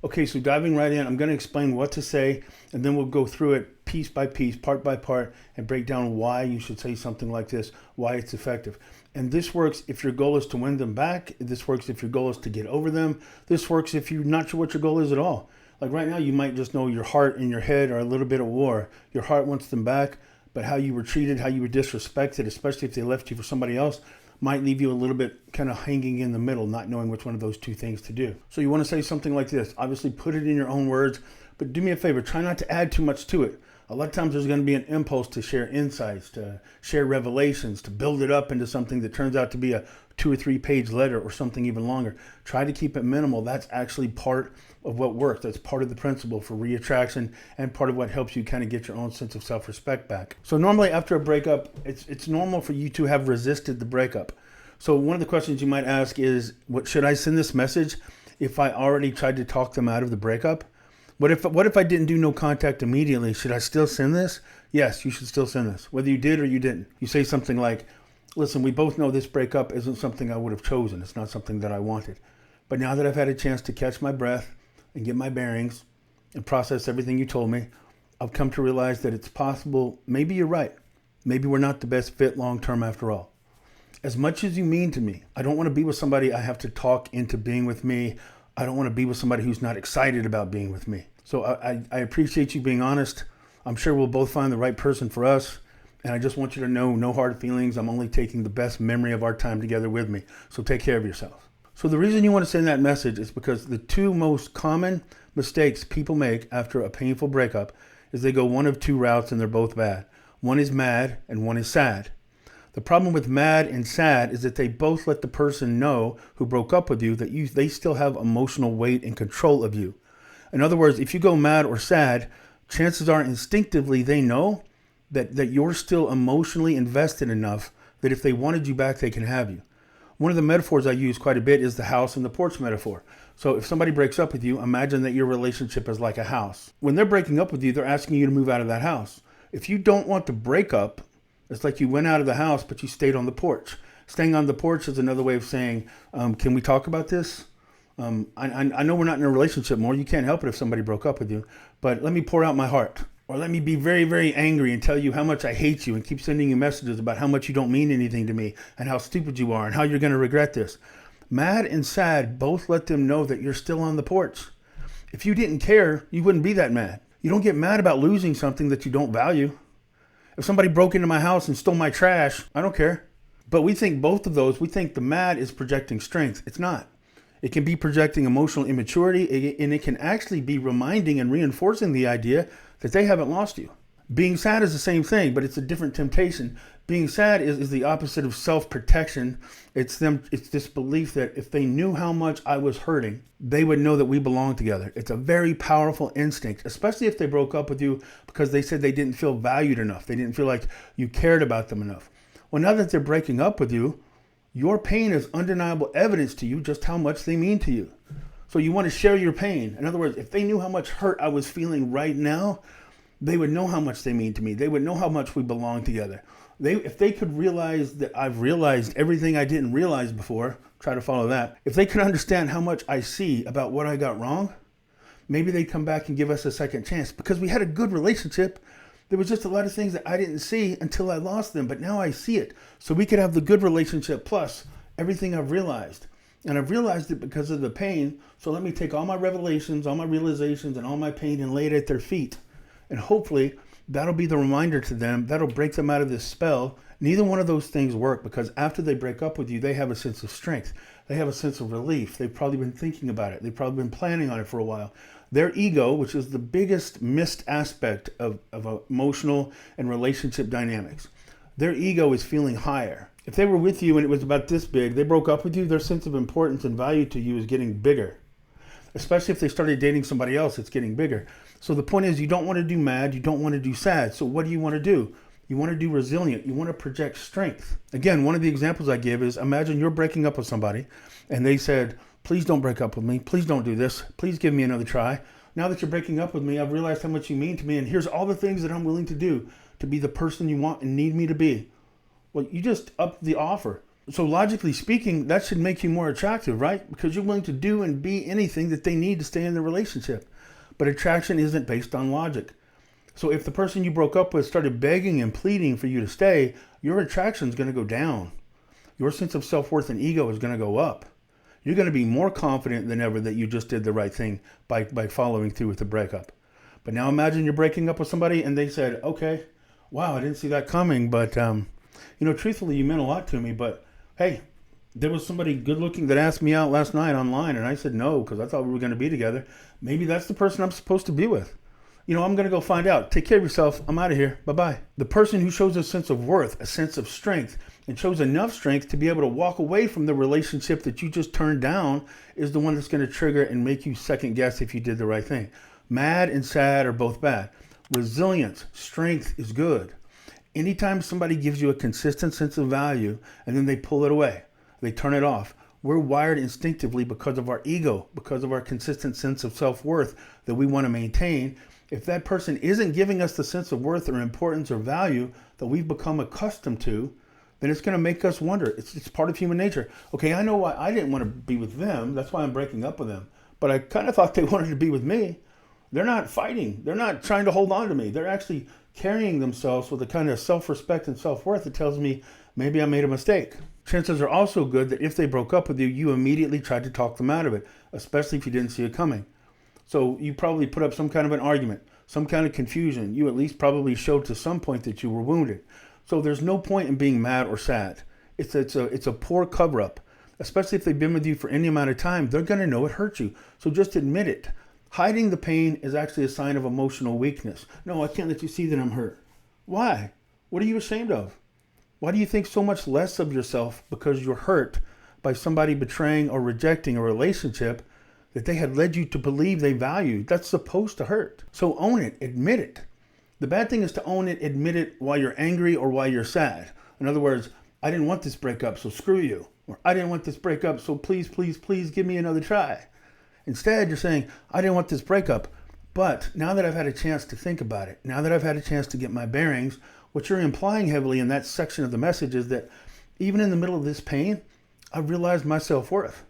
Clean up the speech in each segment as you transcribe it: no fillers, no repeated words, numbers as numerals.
Okay, so diving right in, I'm going to explain what to say, and then we'll go through it piece by piece, part by part, and break down why you should say something like this, why it's effective. And this works if your goal is to win them back. This works if your goal is to get over them. This works if you're not sure what your goal is at all. Like right now, you might just know your heart and your head are a little bit at war. Your heart wants them back, but how you were treated, how you were disrespected, especially if they left you for somebody else, might leave you a little bit kind of hanging in the middle, not knowing which one of those two things to do. So you want to say something like this. Obviously, put it in your own words, but do me a favor, try not to add too much to it. A lot of times there's going to be an impulse to share insights, to share revelations, to build it up into something that turns out to be a 2 or 3 page letter or something even longer. Try to keep it minimal. That's actually part of what works. That's part of the principle for reattraction and part of what helps you kind of get your own sense of self-respect back. So normally after a breakup, it's normal for you to have resisted the breakup. So one of the questions you might ask is, what should I send this message if I already tried to talk them out of the breakup? What if I didn't do no contact immediately? Should I still send this? Yes, you should still send this, whether you did or you didn't. You say something like, listen, we both know this breakup isn't something I would have chosen. It's not something that I wanted. But now that I've had a chance to catch my breath and get my bearings and process everything you told me, I've come to realize that it's possible. Maybe you're right. Maybe we're not the best fit long term after all. As much as you mean to me, I don't want to be with somebody I have to talk into being with me. I don't want to be with somebody who's not excited about being with me. So I appreciate you being honest. I'm sure we'll both find the right person for us. And I just want you to know, no hard feelings. I'm only taking the best memory of our time together with me. So take care of yourself. So the reason you want to send that message is because the two most common mistakes people make after a painful breakup is they go one of two routes and they're both bad. One is mad and one is sad. The problem with mad and sad is that they both let the person know who broke up with you that they still have emotional weight and control of you. In other words, if you go mad or sad, chances are instinctively they know that you're still emotionally invested enough that if they wanted you back, they can have you. One of the metaphors I use quite a bit is the house and the porch metaphor. So if somebody breaks up with you, imagine that your relationship is like a house. When they're breaking up with you, they're asking you to move out of that house. If you don't want to break up, it's like you went out of the house, but you stayed on the porch. Staying on the porch is another way of saying, can we talk about this? I know we're not in a relationship more. You can't help it if somebody broke up with you. But let me pour out my heart. Or let me be very, very angry and tell you how much I hate you and keep sending you messages about how much you don't mean anything to me and how stupid you are and how you're going to regret this. Mad and sad both let them know that you're still on the porch. If you didn't care, you wouldn't be that mad. You don't get mad about losing something that you don't value. If somebody broke into my house and stole my trash, I don't care. But we think both of those, we think the mad is projecting strength. It's not. It can be projecting emotional immaturity, and it can actually be reminding and reinforcing the idea that they haven't lost you. Being sad is the same thing, but it's a different temptation. Being sad is the opposite of self-protection. It's this belief that if they knew how much I was hurting, they would know that we belong together. It's a very powerful instinct, especially if they broke up with you because they said they didn't feel valued enough. They didn't feel like you cared about them enough. Well, now that they're breaking up with you, your pain is undeniable evidence to you just how much they mean to you. So you want to share your pain. In other words, if they knew how much hurt I was feeling right now, they would know how much they mean to me. They would know how much we belong together. If they could realize that I've realized everything I didn't realize before, try to follow that. If they could understand how much I see about what I got wrong, maybe they'd come back and give us a second chance because we had a good relationship. There was just a lot of things that I didn't see until I lost them, but now I see it. So we could have the good relationship plus everything I've realized. And I've realized it because of the pain. So let me take all my revelations, all my realizations, and all my pain and lay it at their feet. And hopefully that'll be the reminder to them. That'll break them out of this spell. Neither one of those things work because after they break up with you, they have a sense of strength. They have a sense of relief. They've probably been thinking about it. They've probably been planning on it for a while. Their ego, which is the biggest missed aspect of emotional and relationship dynamics, their ego is feeling higher. If they were with you and it was about this big, they broke up with you, their sense of importance and value to you is getting bigger. Especially if they started dating somebody else, it's getting bigger. So the point is, you don't want to do mad, you don't want to do sad. So what do you want to do? You want to do resilient. You want to project strength. Again, one of the examples I give is, imagine you're breaking up with somebody and they said, please don't break up with me. Please don't do this. Please give me another try. Now that you're breaking up with me, I've realized how much you mean to me. And here's all the things that I'm willing to do to be the person you want and need me to be. Well, you just upped the offer. So logically speaking, that should make you more attractive, right? Because you're willing to do and be anything that they need to stay in the relationship. But attraction isn't based on logic. So if the person you broke up with started begging and pleading for you to stay, your attraction is going to go down. Your sense of self-worth and ego is going to go up. You're going to be more confident than ever that you just did the right thing by following through with the breakup. But now imagine you're breaking up with somebody and they said, okay, wow, I didn't see that coming. But, truthfully, you meant a lot to me. But, hey, there was somebody good looking that asked me out last night online. And I said no because I thought we were going to be together. Maybe that's the person I'm supposed to be with. I'm going to go find out. Take care of yourself. I'm out of here. Bye-bye. The person who shows a sense of worth, a sense of strength, and shows enough strength to be able to walk away from the relationship that you just turned down is the one that's going to trigger and make you second guess if you did the right thing. Mad and sad are both bad. Resilience, strength is good. Anytime somebody gives you a consistent sense of value and then they pull it away, they turn it off, we're wired instinctively because of our ego, because of our consistent sense of self-worth that we want to maintain. If that person isn't giving us the sense of worth or importance or value that we've become accustomed to, then it's going to make us wonder. It's part of human nature. Okay, I know why I didn't want to be with them. That's why I'm breaking up with them. But I kind of thought they wanted to be with me. They're not fighting. They're not trying to hold on to me. They're actually carrying themselves with a kind of self-respect and self-worth that tells me maybe I made a mistake. Chances are also good that if they broke up with you, you immediately tried to talk them out of it, especially if you didn't see it coming. So you probably put up some kind of an argument, some kind of confusion. You at least probably showed to some point that you were wounded. So there's no point in being mad or sad. It's a poor cover-up, especially if they've been with you for any amount of time. They're going to know it hurt you. So just admit it. Hiding the pain is actually a sign of emotional weakness. No, I can't let you see that I'm hurt. Why? What are you ashamed of? Why do you think so much less of yourself because you're hurt by somebody betraying or rejecting a relationship that they had led you to believe they valued? That's supposed to hurt. So own it. Admit it. The bad thing is to own it, admit it while you're angry or while you're sad. In other words, I didn't want this breakup, so screw you. Or I didn't want this breakup, so please, please, please give me another try. Instead, you're saying, I didn't want this breakup, but now that I've had a chance to think about it, now that I've had a chance to get my bearings, what you're implying heavily in that section of the message is that even in the middle of this pain, I've realized my self-worth.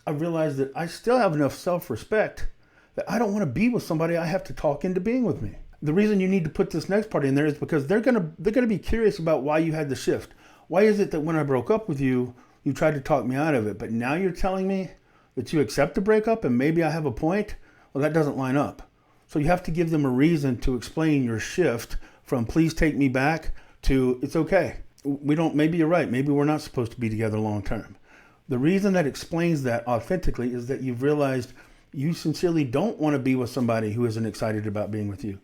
I've realized that I still have enough self-respect that I don't want to be with somebody I have to talk into being with me. The reason you need to put this next part in there is because they're gonna be curious about why you had the shift. Why is it that when I broke up with you, you tried to talk me out of it, but now you're telling me that you accept the breakup and maybe I have a point? Well, that doesn't line up. So you have to give them a reason to explain your shift from please take me back to it's okay. Maybe you're right. Maybe we're not supposed to be together long term. The reason that explains that authentically is that you've realized you sincerely don't want to be with somebody who isn't excited about being with you.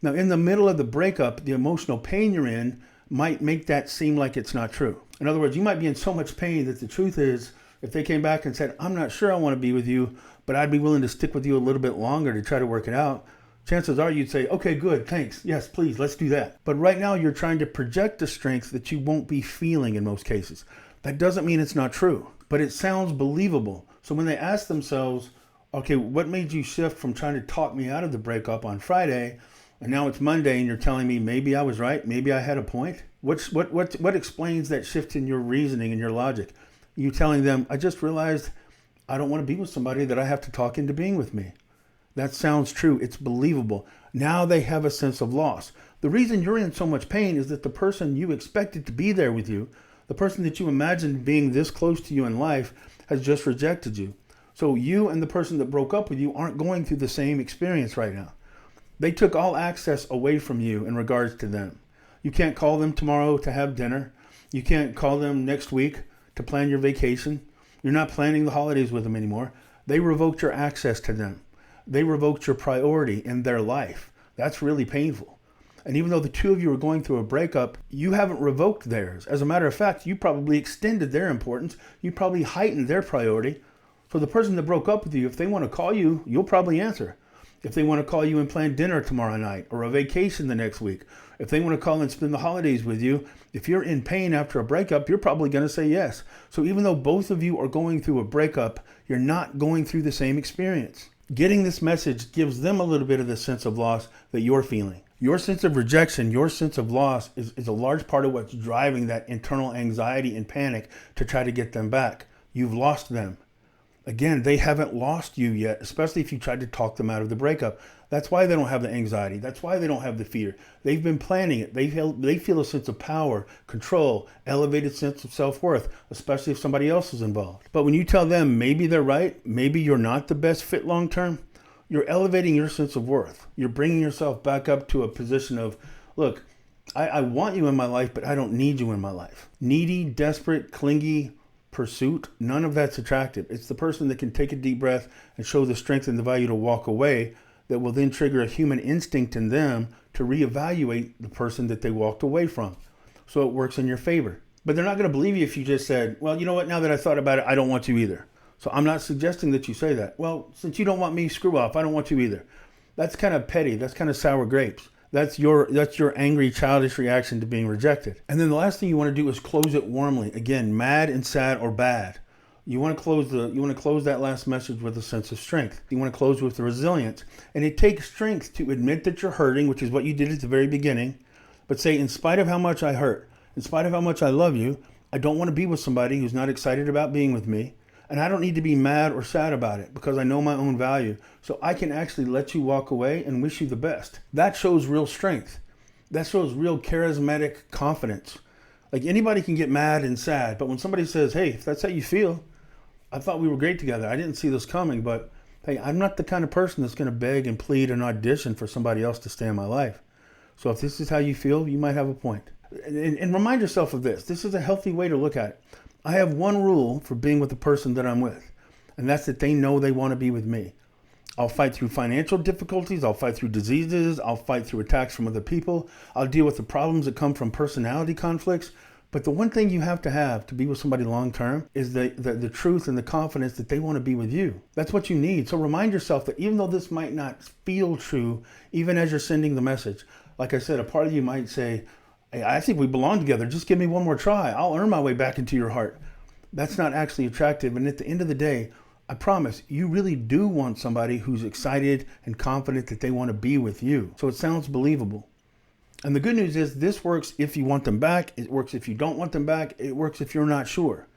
Now, in the middle of the breakup, the emotional pain you're in might make that seem like it's not true. In other words, you might be in so much pain that the truth is, if they came back and said, I'm not sure I want to be with you, but I'd be willing to stick with you a little bit longer to try to work it out, chances are you'd say, okay, good, thanks. Yes, please, let's do that. But right now you're trying to project a strength that you won't be feeling in most cases. That doesn't mean it's not true, but it sounds believable. So when they ask themselves, okay, what made you shift from trying to talk me out of the breakup on Friday, and now it's Monday and you're telling me maybe I was right, maybe I had a point? What explains that shift in your reasoning and your logic? You telling them, I just realized I don't want to be with somebody that I have to talk into being with me. That sounds true. It's believable. Now they have a sense of loss. The reason you're in so much pain is that the person you expected to be there with you, the person that you imagined being this close to you in life, has just rejected you. So you and the person that broke up with you aren't going through the same experience right now. They took all access away from you in regards to them. You can't call them tomorrow to have dinner. You can't call them next week to plan your vacation. You're not planning the holidays with them anymore. They revoked your access to them. They revoked your priority in their life. That's really painful. And even though the two of you are going through a breakup, you haven't revoked theirs. As a matter of fact, you probably extended their importance. You probably heightened their priority. So the person that broke up with you, if they want to call you, you'll probably answer. If they want to call you and plan dinner tomorrow night or a vacation the next week, if they want to call and spend the holidays with you, if you're in pain after a breakup, you're probably going to say yes. So even though both of you are going through a breakup, you're not going through the same experience. Getting this message gives them a little bit of the sense of loss that you're feeling. Your sense of rejection, your sense of loss is a large part of what's driving that internal anxiety and panic to try to get them back. You've lost them. Again, they haven't lost you yet, especially if you tried to talk them out of the breakup. That's why they don't have the anxiety. That's why they don't have the fear. They've been planning it. They feel a sense of power, control, elevated sense of self-worth, especially if somebody else is involved. But when you tell them maybe they're right, maybe you're not the best fit long-term, you're elevating your sense of worth. You're bringing yourself back up to a position of, look, I want you in my life, but I don't need you in my life. Needy, desperate, clingy pursuit, none of that's attractive. It's the person that can take a deep breath and show the strength and the value to walk away that will then trigger a human instinct in them to reevaluate the person that they walked away from. So it works in your favor. But they're not going to believe you if you just said, well, you know what, now that I thought about it, I don't want you either. So I'm not suggesting that you say that. Well, since you don't want me, screw off. I don't want you either. That's kind of petty. That's kind of sour grapes. That's your angry, childish reaction to being rejected. And then the last thing you want to do is close it warmly. Again, mad and sad or bad. You want to close that last message with a sense of strength. You want to close with the resilience. And it takes strength to admit that you're hurting, which is what you did at the very beginning. But say, in spite of how much I hurt, in spite of how much I love you, I don't want to be with somebody who's not excited about being with me. And I don't need to be mad or sad about it because I know my own value. So I can actually let you walk away and wish you the best. That shows real strength. That shows real charismatic confidence. Like, anybody can get mad and sad, but when somebody says, hey, if that's how you feel, I thought we were great together. I didn't see this coming, but hey, I'm not the kind of person that's going to beg and plead and audition for somebody else to stay in my life. So if this is how you feel, you might have a point. And remind yourself of this. This is a healthy way to look at it. I have one rule for being with the person that I'm with, and that's that they know they want to be with me. I'll fight through financial difficulties. I'll fight through diseases. I'll fight through attacks from other people. I'll deal with the problems that come from personality conflicts. But the one thing you have to be with somebody long term is the truth and the confidence that they want to be with you. That's what you need. So remind yourself that even though this might not feel true, even as you're sending the message, like I said, a part of you might say, hey, I think we belong together. Just give me one more try. I'll earn my way back into your heart. That's not actually attractive. And at the end of the day, I promise you really do want somebody who's excited and confident that they want to be with you. So it sounds believable. And the good news is this works if you want them back. It works if you don't want them back. It works if you're not sure.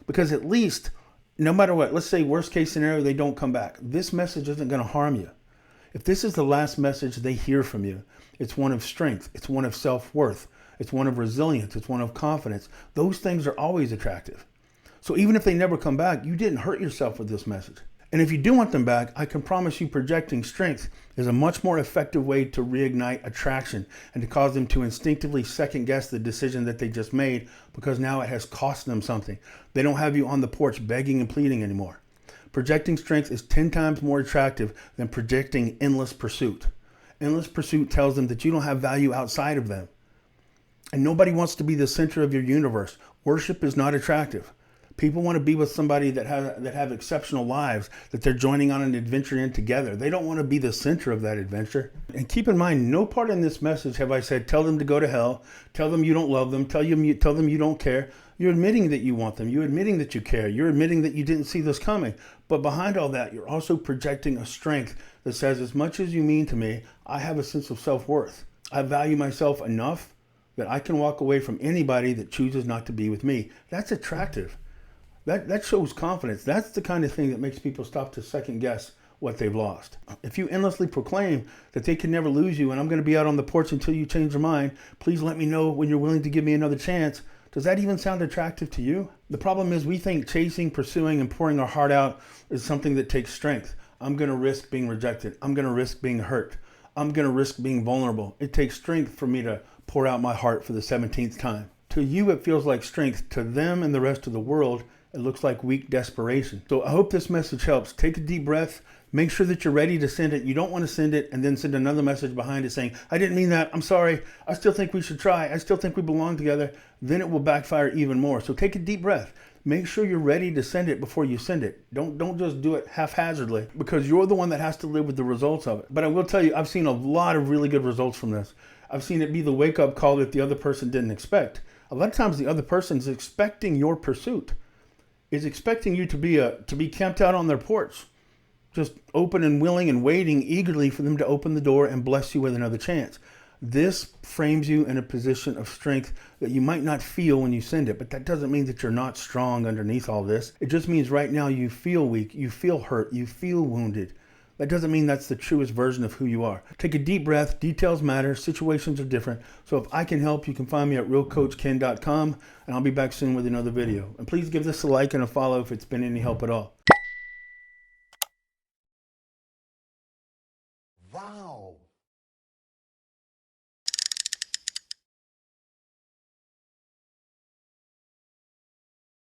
Because at least, no matter what, let's say worst case scenario, they don't come back. This message isn't going to harm you. If this is the last message they hear from you, it's one of strength. It's one of self-worth. It's one of resilience. It's one of confidence. Those things are always attractive. So even if they never come back, you didn't hurt yourself with this message. And if you do want them back, I can promise you projecting strength is a much more effective way to reignite attraction and to cause them to instinctively second guess the decision that they just made because now it has cost them something. They don't have you on the porch begging and pleading anymore. Projecting strength is 10 times more attractive than projecting endless pursuit. Endless pursuit tells them that you don't have value outside of them. And nobody wants to be the center of your universe. Worship is not attractive. People want to be with somebody that have exceptional lives, that they're joining on an adventure in together. They don't want to be the center of that adventure. And keep in mind, no part in this message have I said, tell them to go to hell, tell them you don't love them, tell them you don't care. You're admitting that you want them. You're admitting that you care. You're admitting that you didn't see this coming. But behind all that, you're also projecting a strength that says, as much as you mean to me, I have a sense of self-worth. I value myself enough that I can walk away from anybody that chooses not to be with me. That's attractive. That shows confidence. That's the kind of thing that makes people stop to second guess what they've lost. If you endlessly proclaim that they can never lose you and I'm going to be out on the porch until you change your mind, please let me know when you're willing to give me another chance. Does that even sound attractive to you? The problem is we think chasing, pursuing, and pouring our heart out is something that takes strength. I'm going to risk being rejected. I'm going to risk being hurt. I'm going to risk being vulnerable. It takes strength for me to pour out my heart for the 17th time. To you, it feels like strength. To them and the rest of the world, it looks like weak desperation. So I hope this message helps. Take a deep breath. Make sure that you're ready to send it. You don't want to send it and then send another message behind it saying, I didn't mean that. I'm sorry. I still think we should try. I still think we belong together. Then it will backfire even more. So take a deep breath. Make sure you're ready to send it before you send it. Don't just do it haphazardly because you're the one that has to live with the results of it. But I will tell you, I've seen a lot of really good results from this. I've seen it be the wake-up call that the other person didn't expect. A lot of times the other person's expecting your pursuit. Is expecting you to be camped out on their porch, just open and willing and waiting eagerly for them to open the door and bless you with another chance. This frames you in a position of strength that you might not feel when you send it, but that doesn't mean that you're not strong underneath all this. It just means right now you feel weak, you feel hurt, you feel wounded. That doesn't mean that's the truest version of who you are. Take a deep breath. Details matter. Situations are different. So if I can help, you can find me at realcoachken.com, and I'll be back soon with another video. And please give this a like and a follow if it's been any help at all.